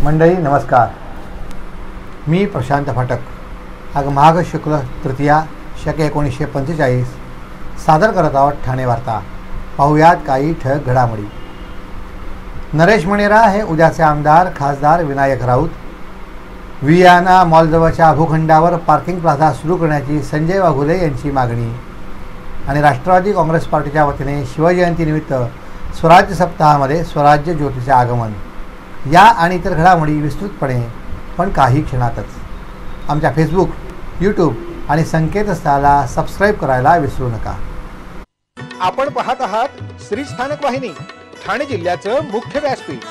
मंडळी नमस्कार. मी प्रशांत फाटक. आज माघ शुक्ल तृतीया शके 1945 सादर करत आहोत ठाणे वार्ता. पाहुयात काही ठळक घडामोडी. नरेश मणेरा हे उद्याचे आमदार खासदार विनायक राऊत. वियाना मॉलजवळच्या भूखंडावर पार्किंग प्लाझा सुरू करण्याची संजय वाघुले यांची मागणी. आणि राष्ट्रवादी काँग्रेस पार्टीच्या वतीने शिवजयंतीनिमित्त स्वराज्य सप्ताहामध्ये स्वराज्य ज्योतीचे आगमन. या आणि इतर घडामोडी विस्तृतपणे पण काही क्षणातच. आमच्या फेसबुक, यूट्यूब आणि संकेतस्थळाला सबस्क्राईब करायला विसरू नका. आपण पाहत आहात श्री स्थानक वाहिनी, ठाणे जिल्ह्याचं मुख्य व्यासपीठ.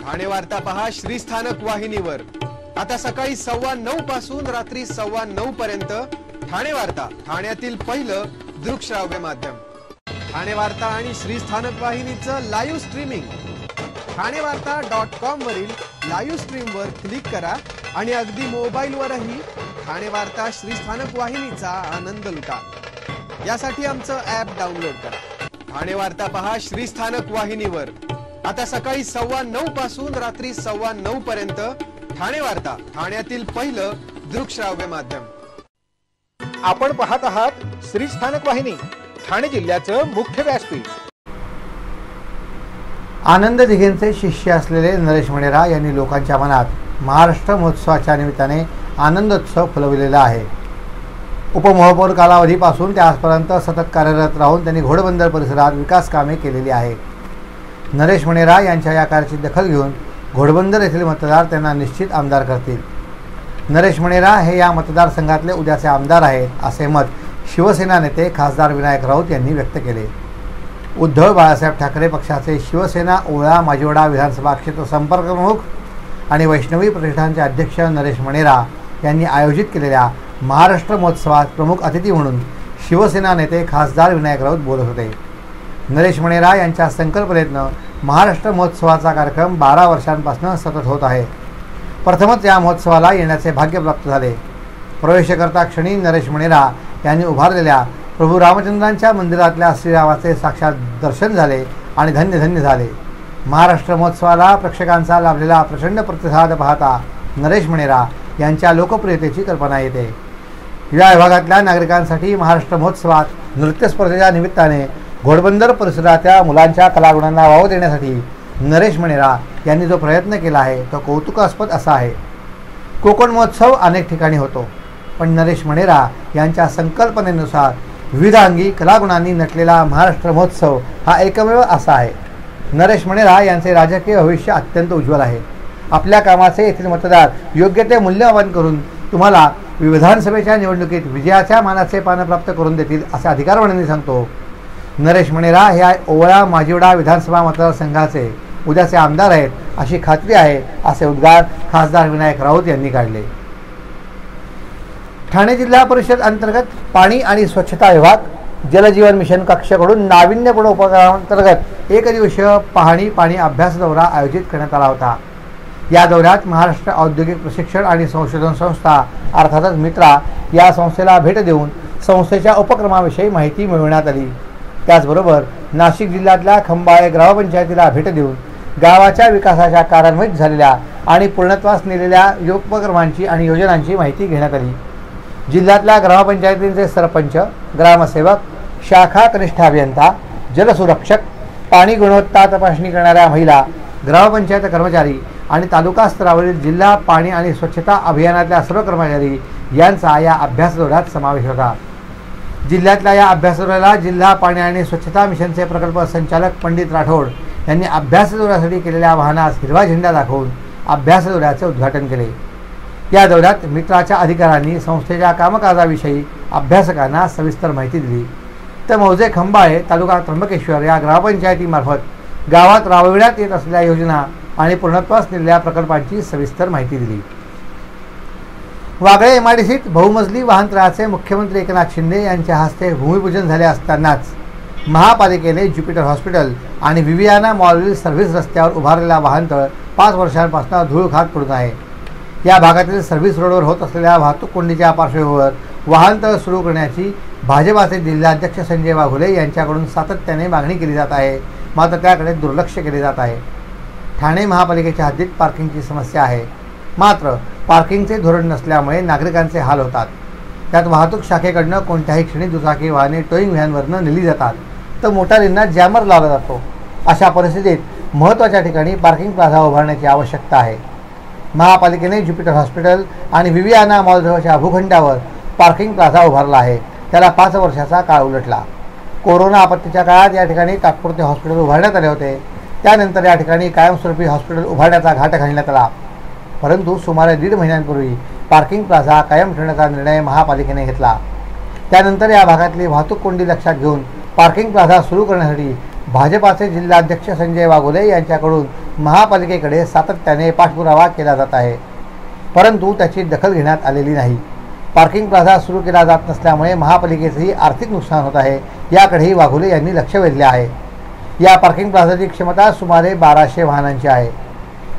ठाणे वार्ता पहा श्री स्थानक वाहिनीवर. आता सकाळी 9:15 पासून रात्री 9:15 पर्यंत ठाणे वार्ता, ठाण्यातील पहिलं दृकश्राव्य माध्यम. ठाणे वार्ता आणि श्री स्थानक वाहिनीचं लाईव्ह स्ट्रीमिंग. ठाणेवार्ता.com वरील लाईव्ह स्ट्रीमवर क्लिक करा आणि अगदी मोबाईलवरही ठाणे वार्ता श्री स्थानक वाहिनीचा आनंद लुटा. यासाठी आमचं ॲप डाउनलोड करा. ठाणे वार्ता पहा श्री स्थानक वाहिनीवर. आता सकाळी 9:15 पासून रात्री 9:15 पर्यंत ठाणे वार्ता, ठाण्यातील पहिलं दृकश्राव्य माध्यम. आपण पाहत आहात श्री स्थानक वाहिनी, ठाणे जिल्ह्याचं मुख्य व्यासपीठ. आनंद दिघेंचे शिष्य असलेले नरेश मणेरा यांनी लोकांच्या मनात महाराष्ट्र महोत्सवाच्या निमित्ताने आनंदोत्सव फुलविलेला आहे. उपमहापौर कालावधीपासून ते आजपर्यंत सतत कार्यरत राहून त्यांनी घोडबंदर परिसरात विकास कामे केलेली आहेत. नरेश मणेरा यांच्या या कार्याची दखल घेऊन घोडबंदर येथील मतदार त्यांना निश्चित आमदार करतील. नरेश मणेरा हे या मतदारसंघातले उद्याचे आमदार आहेत, असे मत शिवसेना नेते खासदार विनायक राऊत यांनी व्यक्त केले. उद्धव बाळासाहेब ठाकरे पक्षाचे शिवसेना ओळा माजिवडा विधानसभा क्षेत्र संपर्क प्रमुख आणि वैष्णवी प्रतिष्ठानचे अध्यक्ष नरेश मणेरा यांनी आयोजित केलेल्या महाराष्ट्र महोत्सवात प्रमुख अतिथी म्हणून शिवसेना नेते खासदार विनायक राऊत बोलत होते. नरेश मणेरा यांच्या संकल्पनेतनं महाराष्ट्र महोत्सवाचा कार्यक्रम 12 वर्षांपासून सतत होत आहे. प्रथमच या महोत्सवाला येण्याचे भाग्य प्राप्त झाले. प्रवेशकर्ता क्षणी नरेश मणेरा यांनी उभारलेल्या प्रभू रामचंद्रांच्या मंदिरातल्या श्रीरामाचे साक्षात दर्शन झाले आणि धन्य धन्य झाले. महाराष्ट्र महोत्सवाला प्रेक्षकांचा लाभलेला प्रचंड प्रतिसाद पाहता नरेश मणेरा यांच्या लोकप्रियतेची कल्पना येते. या विभागातल्या नागरिकांसाठी महाराष्ट्र महोत्सवात नृत्य स्पर्धेच्या निमित्ताने घोडबंदर परिसरातल्या मुलांच्या कलागुणांना वाव देण्यासाठी नरेश मणेरा यांनी जो प्रयत्न केला आहे तो कौतुकास्पद असा आहे. कोकण महोत्सव अनेक ठिकाणी होतो, पण नरेश मणेरा यांच्या संकल्पनेनुसार विविधांगी कलागुणांनी नटलेला महाराष्ट्र महोत्सव हा एकमेव असा आहे. नरेश मणेरा यांचे राजकीय भविष्य अत्यंत उज्ज्वल आहे. आपल्या कामाचे येथील मतदार योग्य ते मूल्यमापन करून तुम्हाला विधानसभेच्या निवडणुकीत विजयाच्या मानाचे पान प्राप्त करून देतील असे अधिकारवाणीने सांगतो. नरेश मणेरा हे ओवळा माजिवडा विधानसभा मतदारसंघाचे उद्याचे आमदार आहेत अशी खात्री आहे, असे उद्गार खासदार विनायक राऊत यांनी काढले. ठाणे जिल्हा परिषद अंतर्गत पाणी आणि स्वच्छता विभाग जलजीवन मिशन कक्षाकडून नाविन्यपूर्ण उपक्रमांतर्गत एकदिवसीय पाणी अभ्यास दौरा आयोजित करण्यात आला होता. या दौऱ्यात महाराष्ट्र औद्योगिक प्रशिक्षण आणि संशोधन संस्था अर्थातच मित्रा या संस्थेला भेट देऊन संस्थेच्या उपक्रमाविषयी माहिती मिळवण्यात आली. त्याचबरोबर नाशिक जिल्ह्यातल्या खंबाळे ग्रामपंचायतीला भेट देऊन गावाच्या विकासाच्या कार्यान्वित झालेल्या आणि पूर्णत्वास नेलेल्या उपक्रमांची आणि योजनांची माहिती घेण्यात आली. जिल्ह्यातल्या ग्रामपंचायतींचे सरपंच, ग्रामसेवक, शाखा कनिष्ठ अभियंता, जलसुरक्षक, पाणी गुणवत्ता तपासणी करणाऱ्या महिला, ग्रामपंचायत कर्मचारी आणि तालुका स्तरावरील जिल्हा पाणी आणि स्वच्छता अभियानातल्या सर्व कर्मचारी यांचा या अभ्यास दौऱ्यात समावेश होता. जिल्ह्यातल्या या अभ्यास दौऱ्याला जिल्हा पाणी आणि स्वच्छता मिशनचे प्रकल्प संचालक पंडित राठोड यांनी अभ्यास दौऱ्यासाठी केलेल्या वाहनास हिरवा झेंडा दाखवून अभ्यास दौऱ्याचे उद्घाटन केले. या दौऱ्यात मित्राच्या अधिकाऱ्यांनी संस्थेच्या कामकाजाविषयी अभ्यासकांना सविस्तर माहिती दिली. तर मौजे खंबाळे तालुका त्र्यंबकेश्वर या ग्रामपंचायतीमार्फत गावात राबविण्यात येत असलेल्या योजना आणि पूर्णत्वास नेलेल्या प्रकल्पांची सविस्तर माहिती दिली. वागळे MIDCत बहुमजली वाहनतळाचे मुख्यमंत्री एकनाथ शिंदे यांच्या हस्ते भूमिपूजन झाले असतानाच महापालिकेने ज्युपिटर हॉस्पिटल आणि विवियाना मॉलवरील सर्व्हिस रस्त्यावर उभारलेला वाहनतळ 5 वर्षांपासून धूळ खात पडून आहे. या भागातील सर्व्हिस रोडवर होत असलेल्या वाहतूक कोंडीच्या पार्श्वभूमीवर वाहनतळ सुरू करण्याची भाजपाचे जिल्हाध्यक्ष संजय वाघुले यांच्याकडून सातत्याने मागणी केली जात आहे, मात्र त्याकडे दुर्लक्ष केले जात आहे. ठाणे महापालिकेच्या हद्दीत पार्किंगची समस्या आहे. मात्र पार्किंगचे धोरण नसल्यामुळे नागरिकांचे हाल होतात. त्यात वाहतूक शाखेकडनं कोणत्याही क्षणी दुचाकी वाहने टोईंग व्हॅनवरनं नेली जातात तर मोटारींना जॅमर लावला जातो. अशा परिस्थितीत महत्त्वाच्या ठिकाणी पार्किंग प्लाझा उभारण्याची आवश्यकता आहे. महापालिकेने ज्युपिटर हॉस्पिटल आणि विवियाना मॉलजवळच्या भूखंडावर पार्किंग प्लाझा उभारला आहे. त्याला 5 वर्षाचा काळ उलटला. कोरोना आपत्तीच्या काळात या ठिकाणी तात्पुरते हॉस्पिटल उभारण्यात आले होते. त्यानंतर या ठिकाणी कायमस्वरूपी हॉस्पिटल उभारण्याचा घाट घालण्यात आला. परंतु सुमारे 1.5 महिन्यांपूर्वी पार्किंग प्लाझा कायम ठेवण्याचा निर्णय महापालिकेने घेतला. त्यानंतर या भागातली वाहतूक कोंडी लक्षात घेऊन पार्किंग प्लाझा सुरू करण्यासाठी भाजपाचे जिल्हाध्यक्ष संजय वाघोले यांच्याकडून महापालिकेकडे सातत्याने पाठपुरावा केला जात आहे. परंतु त्याची दखल घेण्यात आलेली नाही. पार्किंग प्लाझा सुरू केला जात नसल्यामुळे महापालिकेचेही आर्थिक नुकसान होत आहे. याकडेही वाघोले यांनी लक्ष वेधले आहे. या पार्किंग प्लाझाची क्षमता सुमारे 1200 वाहनांची आहे.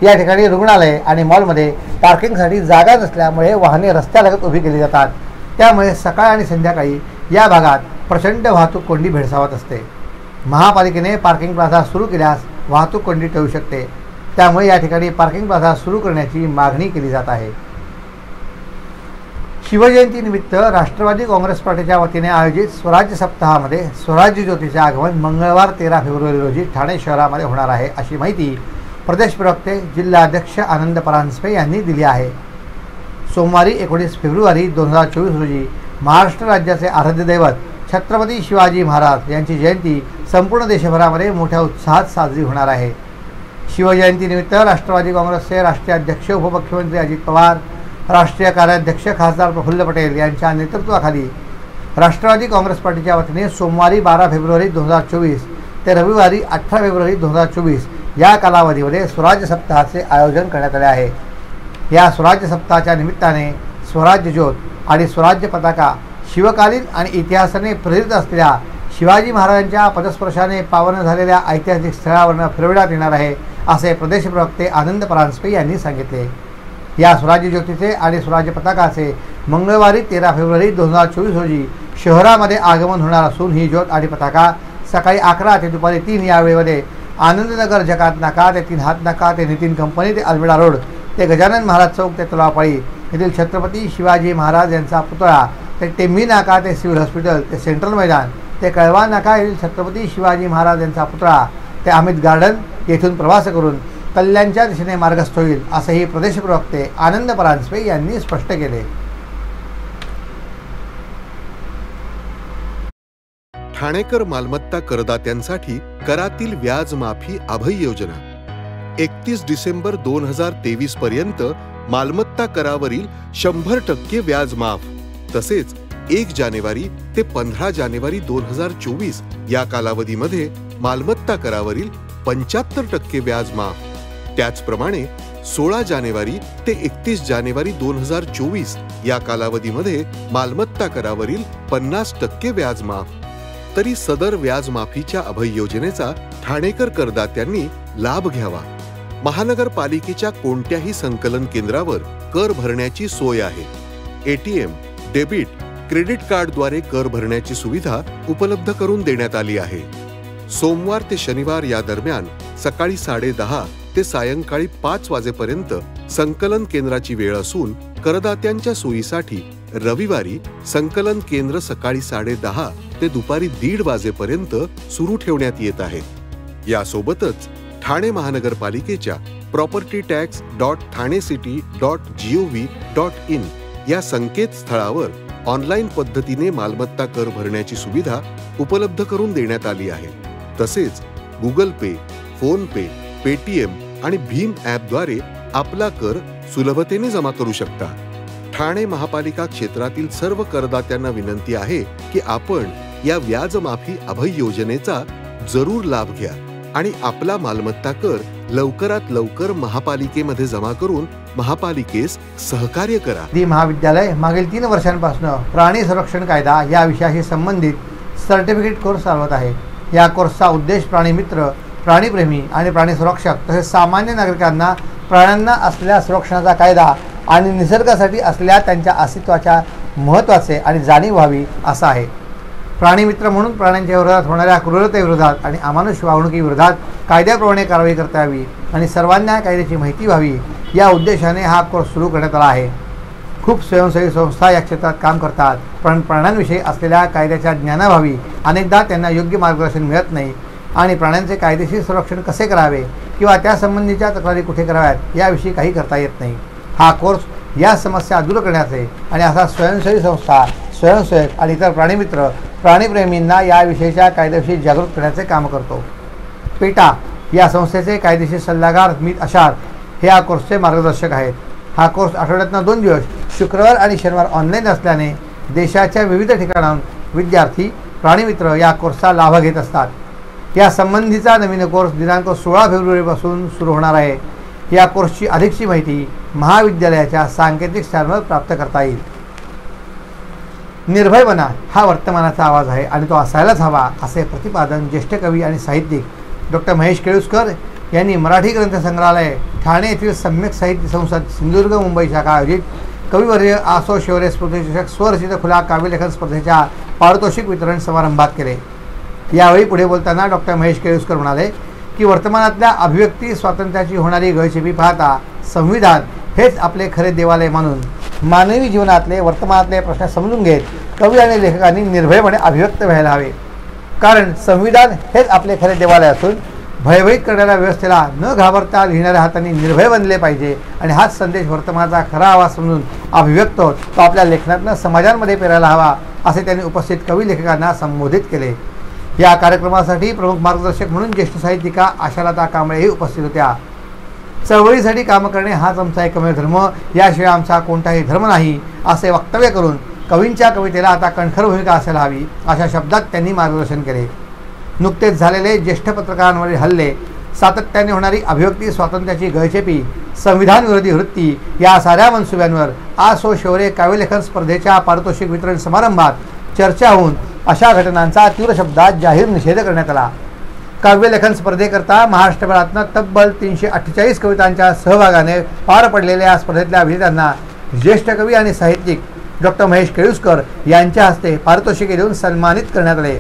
या ठिकाणी रुग्णालय आणि मॉलमध्ये पार्किंगसाठी जागा नसल्यामुळे वाहने रस्त्यालगत उभी केली जातात. त्यामुळे सकाळ आणि संध्याकाळी या भागात प्रचंड वाहतूक कोंडी भेडसावत असते. महापालिकेने पार्किंग प्लाझा सुरू केल्यास वाहतूक कोंडी टळू शकते. त्यामुळे या ठिकाणी पार्किंग प्लाझा सुरू करण्याची मागणी केली जात आहे. शिवजयंतीनिमित्त राष्ट्रवादी काँग्रेस पार्टीच्या वतीने आयोजित स्वराज्य सप्ताहामध्ये स्वराज्य ज्योतीचे आगमन मंगळवार 13 फेब्रुवारी रोजी ठाणे शहरामध्ये होणार आहे, अशी माहिती प्रदेश प्रवक्ते जिल्हाध्यक्ष आनंद परांजपे यांनी दिली आहे. सोमवारी 19 फेब्रुवारी 2024 रोजी महाराष्ट्र राज्याचे आराध्य दैवत छत्रपती शिवाजी महाराज यांची जयंती संपूर्ण देशभरामध्ये मोठ्या उत्साहात साजरी होणार आहे. शिवजयंतीनिमित्त राष्ट्रवादी काँग्रेसचे राष्ट्रीय अध्यक्ष उपमुख्यमंत्री अजित पवार, राष्ट्रीय कार्याध्यक्ष खासदार प्रफुल्ल पटेल यांच्या नेतृत्वाखाली राष्ट्रवादी काँग्रेस पार्टीच्या वतीने सोमवारी 12 फेब्रुवारी 2024 ते रविवारी 18 फेब्रुवारी 2024 या कालावधीमध्ये स्वराज्य सप्ताहाचे आयोजन करण्यात आले आहे. या स्वराज्य सप्ताहाच्या निमित्ताने स्वराज्य ज्योत आणि स्वराज्य पताका शिवकालीन आणि इतिहासाने प्रेरित असलेल्या शिवाजी महाराजांच्या पदस्पर्शाने पावन झालेल्या ऐतिहासिक स्थळावरून फिरवण्यात येणार आहे, असे प्रदेश प्रवक्ते आनंद परांजपे यांनी सांगितले. या स्वराज्य ज्योतीचे आणि स्वराज्य पताकाचे मंगळवारी 13 फेब्रुवारी 2024 रोजी शहरामध्ये आगमन होणार असून ही ज्योत आणि पताका सकाळी 11 ते दुपारी 3 या वेळेमध्ये आनंदनगर जकात नाका ते 3 हात नाका ते नितीन कंपनी ते अल्मेडा रोड ते गजानन महाराज चौक ते तलावपाळी येथील छत्रपती शिवाजी महाराज यांचा पुतळा ते टेंभी नाका ते सिव्हिल हॉस्पिटल ते सेंट्रल मैदान ते कळवा नाका येथील छत्रपती शिवाजी महाराज यांचा पुतळा ते अमित गार्डन येथून प्रवास करून कल्याणच्या दिशेने मार्गस्थ होईल, असेही प्रदेश प्रवक्ते आनंद परांजपे यांनी स्पष्ट केले. ठाणेकर मालमत्ता करदात्यांसाठी करातील व्याज माफी अभय योजना 31 डिसेंबर 2023 पर्यंत मालमत्ता करावरील 100% व्याज माफ. तसेच 1 जानेवारी ते 15 जानेवारी 2024 या कालावधीमध्ये मालमत्ता करावरील 75% व्याज माफ. त्याचप्रमाणे 16 जानेवारी ते 31 जानेवारी 2024 या कालावधीमध्ये मालमत्ता करावरील 50% व्याज माफ. तरी सदर व्याज माफीच्या अभय योजनेचा ठाणेकर करदात्यांनी लाभ घ्यावा. महानगरपालिकेच्या कोणत्याही संकलन केंद्रावर कर भरण्याची सोय आहे. एटीएम, डेबिट, क्रेडिट कार्डद्वारे कर भरण्याची सुविधा उपलब्ध करून देण्यात आली आहे. सोमवार ते शनिवार या दरम्यान सकाळी 10:30 ते सायंकाळी 5 वाजेपर्यंत संकलन केंद्राची वेळ असून करदात्यांच्या सोयीसाठी रविवारी संकलन केंद्र सकाळी 10:30 ते दुपारी 1:30 वाजेपर्यंत सुरू ठेवण्यात येत आहे. यासोबतच ठाणे महानगरपालिकेच्या propertytax.thanecity.gov.in या संकेतस्थळावर ऑनलाईन पद्धतीने मालमत्ता कर भरण्याची सुविधा उपलब्ध करून देण्यात आली आहे. तसेच गुगल पे, फोन पे, पेटीएम आणि भीम ॲपद्वारे आपला कर सुलभतेने जमा करू शकता. ठाणे महापालिका क्षेत्रातील सर्व करदात्यांना विनंती आहे की आपण या व्याज माफी अभय योजनेचा जरूर लाभ घ्या आणि आपला मालमत्ता कर लवकरात लवकर महापालिकेमध्ये जमा करून महापालिकेस सहकार्य करा. महाविद्यालय मागील 3 वर्षांपासून प्राणी संरक्षण कायदा या विषयाशी संबंधित सर्टिफिकेट कोर्स चालवत आहे. या कोर्सचा उद्देश प्राणीमित्र, प्राणीप्रेमी आणि प्राणी संरक्षक तसेच सामान्य नागरिकांना प्राण्यांना असलेल्या संरक्षणाचा कायदा आणि निसर्गासाठी असलेल्या त्यांच्या अस्तित्वाच्या महत्त्वाचे आणि जाणीव व्हावी असा आहे. प्राणीमित्र म्हणून प्राण्यांच्या विरोधात होणाऱ्या क्रूरतेविरोधात आणि अमानुष वागणुकीविरोधात कायद्याप्रमाणे कारवाई करता यावी आणि सर्वांना कायद्याची माहिती व्हावी या उद्देशाने हा कोर्स सुरू करण्यात आला आहे. खूप स्वयंसेवी संस्था या क्षेत्रात काम करतात, पण प्राण्यांविषयी असलेल्या कायद्याच्या ज्ञानाभावी अनेकदा त्यांना योग्य मार्गदर्शन मिळत नाही आणि प्राण्यांचे कायदेशीर संरक्षण कसे करावे किंवा त्यासंबंधीच्या तक्रारी कुठे कराव्यात याविषयी काही करता येत नाही. हा कोर्स या समस्या दूर करण्याचे आणि असा स्वयंसेवी संस्था, स्वयंसेवक आणि इतर प्राणीमित्र, प्राणीप्रेमींना याविषयीच्या कायद्याविषयी जागृत करण्याचे काम करतो. पेटा या संस्थेचे कायदेशीर सल्लागार मीत अशार हे या कोर्सचे मार्गदर्शक आहेत. हा कोर्स आठवड्यातून 2 दिवस शुक्रवार आणि शनिवार ऑनलाईन असल्याने देशाच्या विविध ठिकाणाहून विद्यार्थी, प्राणीमित्र या कोर्सचा लाभ घेत असतात. या संबंधीचा नवीन कोर्स दिनांक 16 फेब्रुवारीपासून सुरू होणार आहे. या कोर्सची अधिकची माहिती महाविद्यालयाच्या सांकेतिक स्थळावर प्राप्त करता येईल. निर्भय बना हा वर्तमानाचा आवाज आहे आणि तो असायलाच हवा, असे प्रतिपादन ज्येष्ठ कवी आणि साहित्यिक डॉक्टर महेश केळुस्कर यांनी मराठी ग्रंथसंग्रहालय ठाणे येथील सम्यक साहित्य संसद सिंधुदुर्ग मुंबई शाखा आयोजित कविवर्य आसो शिवरे स्मृतिचषक स्वरचित खुला काव्यलेखन स्पर्धेच्या पारितोषिक वितरण समारंभात केले. यावेळी पुढे बोलताना डॉक्टर महेश केळुस्कर म्हणाले की वर्तमानातल्या अभिव्यक्ती स्वातंत्र्याची होणारी गळचेपी पाहता संविधान हेच आपले खरे देवालय मानून मानवी जीवनातले वर्तमानातले प्रश्न समजून घेत कवी आणि लेखकांनी निर्भयपणे अभिव्यक्त व्हायला हवे. कारण संविधान हेच आपले खरे देवालय असून भयभीत करणाऱ्या व्यवस्थेला न घाबरता लिहिणाऱ्या हातांनी निर्भय बनले पाहिजे आणि हाच संदेश वर्तमानाचा खरा आवाज समजून अभिव्यक्त होत तो आपल्या लेखनातनं समाजांमध्ये पेरायला हवा, असे त्यांनी उपस्थित कवी लेखकांना संबोधित केले. या कार्यक्रमासाठी प्रमुख मार्गदर्शक म्हणून ज्येष्ठ साहित्यिका आशालता कांबळेही उपस्थित होत्या. चळवळीसाठी काम करणे हाच आमचा एकमेव धर्म, याशिवाय आमचा कोणताही धर्म नाही, असे वक्तव्य करून कवींच्या कवितेला आता कणखर भूमिका असायला हवी अशा शब्दात त्यांनी मार्गदर्शन केले. नुकतेच झालेले ज्येष्ठ पत्रकारांवरील हल्ले, सातत्याने होणारी अभिव्यक्ती स्वातंत्र्याची गळचेपी, संविधान विरोधी वृत्ती या साऱ्या मनसुब्यांवर आसो शौर्य काव्यलेखन स्पर्धेच्या पारितोषिक वितरण समारंभात चर्चा होऊन अशा घटनांचा तीव्र शब्दात जाहीर निषेध करण्यात आला. काव्यलेखन स्पर्धेकरता महाराष्ट्रभरातनं तब्बल 348 कवितांच्या सहभागाने पार पडलेल्या या स्पर्धेतल्या विजेत्यांना ज्येष्ठ कवी आणि साहित्यिक डॉक्टर महेश केळुस्कर यांच्या हस्ते पारितोषिके देऊन सन्मानित करण्यात आले.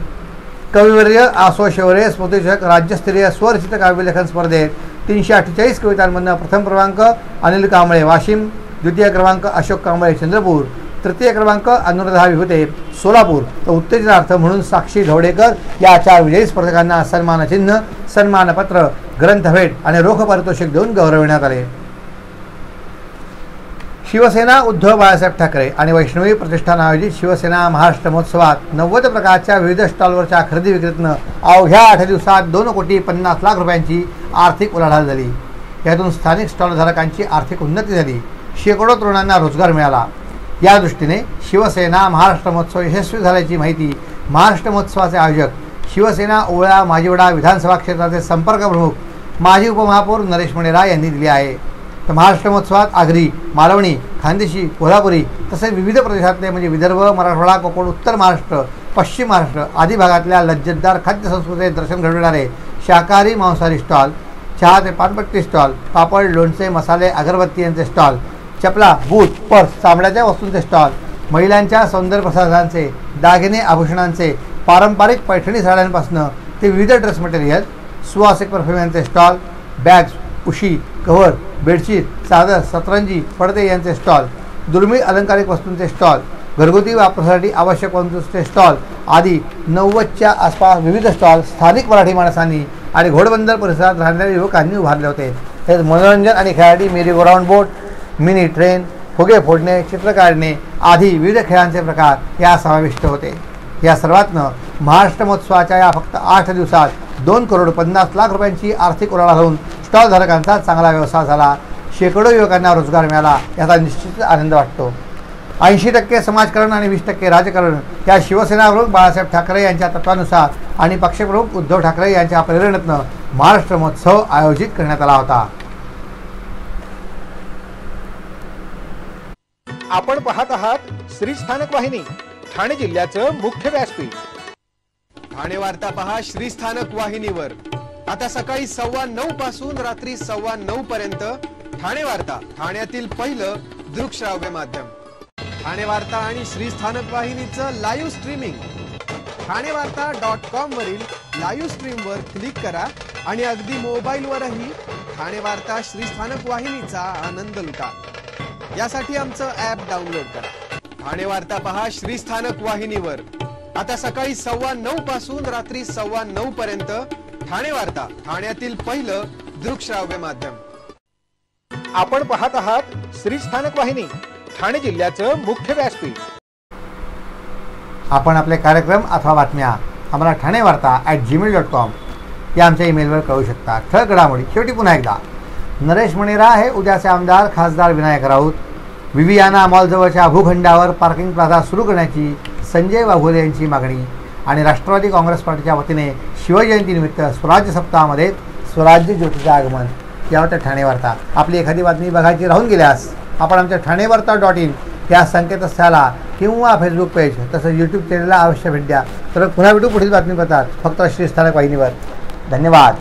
कविवर्य आसो शौर्य स्मृतिचषक राज्यस्तरीय स्वरचित काव्यलेखन स्पर्धेत 348 कवितांमधून प्रथम क्रमांक अनिल कांबळे वाशिम, द्वितीय क्रमांक अशोक कांबळे चंद्रपूर, तृतीय क्रमांक अनुराधा विभूते सोलापूर तर उत्तेजनार्थ म्हणून साक्षी धवडेकर या 4 विजयी स्पर्धकांना सन्मानचिन्ह, सन्मानपत्र, ग्रंथभेट आणि रोख पारितोषिक देऊन गौरविण्यात आले. शिवसेना उद्धव बाळासाहेब ठाकरे आणि वैष्णवी प्रतिष्ठान आयोजित शिवसेना महाराष्ट्र महोत्सवात 90 प्रकारच्या विविध स्टॉलवरच्या खरेदी विक्रीतनं अवघ्या 8 दिवसात 2,50,00,000 रुपयांची आर्थिक उलाढाल झाली. यातून स्थानिक स्टॉलधारकांची आर्थिक उन्नती झाली, शेकडो तरुणांना रोजगार मिळाला. या दृष्टीने शिवसेना महाराष्ट्र महोत्सव यशस्वी झाल्याची माहिती महाराष्ट्र महोत्सवाचे आयोजक शिवसेना ओवळा माजिवडा विधानसभा क्षेत्राचे संपर्क प्रमुख माजी उपमहापौर नरेश मणेरा यांनी दिली आहे. तर महाराष्ट्र महोत्सवात आगरी, मालवणी, खानदेशी, कोल्हापुरी तसेच विविध प्रदेशातले म्हणजे विदर्भ, मराठवाडा, कोकण, उत्तर महाराष्ट्र, पश्चिम महाराष्ट्र आदी भागातल्या लज्जतदार खाद्य संस्कृतीचे दर्शन घडविणारे शाकाहारी मांसाहारी स्टॉल, चहा ते पानपट्टी स्टॉल, पापड, लोणचे, मसाले, अगरबत्ती यांचे स्टॉल, चपला, बूट, पर्स, चामड्याच्या वस्तूंचे स्टॉल, महिलांच्या सौंदर्य प्रसाधनांचे, दागिने, आभूषणांचे, पारंपरिक पैठणी साड्यांपासून ते विविध ड्रेस मटेरियल, सुवासिक परफ्यूम यांचे स्टॉल, बॅग्स, उशी, कव्हर, बेडशीट, चादर, सतरंजी, पडदे यांचे स्टॉल, दुर्मिळ अलंकारिक वस्तूंचे स्टॉल, घरगुती वापरासाठी आवश्यक वस्तूंचे स्टॉल आदी 90च्या आसपास विविध स्टॉल स्थानिक मराठी माणसांनी आणि घोडबंदर परिसरात राहणाऱ्या युवकांनी उभारले होते. हे मनोरंजन आणि खेळासाठी मेरी गो राऊंड बोट, मिनी ट्रेन, फुगे फोडणे, चित्र काढणे आदी विविध खेळांचे प्रकार या समाविष्ट होते. या सर्वातनं महाराष्ट्र महोत्सवाच्या या फक्त 8 दिवसात 2,50,00,000 रुपयांची आर्थिक उलाढाल होऊन स्टॉलधारकांचा चांगला व्यवसाय झाला. शेकडो युवकांना रोजगार मिळाला, याचा निश्चित आनंद वाटतो. 80% समाजकारण आणि 20% राजकारण या शिवसेना प्रमुख बाळासाहेब ठाकरे यांच्या तत्वानुसार आणि पक्षप्रमुख उद्धव ठाकरे यांच्या प्रेरणेतनं महाराष्ट्र महोत्सव आयोजित करण्यात आला होता. आपण पाहत आहात श्री स्थानक वाहिनी, ठाणे जिल्ह्याचं मुख्य व्यासपीठ. ठाणे वार्ता पहा श्री स्थानक वाहिनीवर. आता सकाळी 9:15 पासून रात्री 9:15 पर्यंत ठाणे वार्ता, ठाण्यातील पहिलं दृकश्राव्य माध्यम. ठाणे वार्ता आणि श्री स्थानक वाहिनीचं लाईव्ह स्ट्रीमिंग ठाणेवार्ता.com वरील लाईव्ह स्ट्रीमवर क्लिक करा आणि अगदी मोबाईलवरही ठाणे वार्ता श्रीस्थानक वाहिनीचा आनंद लुटा। यासाठी आमचं ॲप डाउनलोड करा। ठाणे वार्ता पहा श्रीस्थानक वाहिनीवर आता सकाळी 9:15 पासून रात्री 9:15 पर्यंत। ठाणे वार्ता, ठाण्यातील पहिलं दृकश्राव्य माध्यम। आपण पाहत आहात श्रीस्थानक वाहिनी, ठाणे जिल्ह्याचं मुख्य व्यासपीठ। आपण आपले कार्यक्रम अथवा बातम्या आम्हाला ठाणेवार्ता@gmail.com या आमच्या ईमेलवर कळवू शकता। ठळक घडामोडी शेवटी पुन्हा एकदा, नरेश मणिरा हे उद्याचे आमदार खासदार विनायक राऊत। विवियाना मॉलजवळच्या भूखंडावर पार्किंग प्लाझा सुरू करण्याची संजय वाघोले यांची मागणी। आणि राष्ट्रवादी काँग्रेस पार्टीच्या वतीने शिवजयंतीनिमित्त स्वराज्य सप्ताहामध्ये स्वराज्य ज्योतीचे आगमन। यावर ठाणे वार्ता। आपली एखादी बातमी बघायची राहून गेल्यास आपण आमच्या ठाणेवार्ता.in या संकेतस्थळाला किंवा फेसबुक पेज तसंच यूट्यूब चॅनलला अवश्य भेट द्या। तर पुन्हा भेटू पुढील बातमीपत्रात, फक्त श्रीस्थानक वाहिनीवर। धन्यवाद।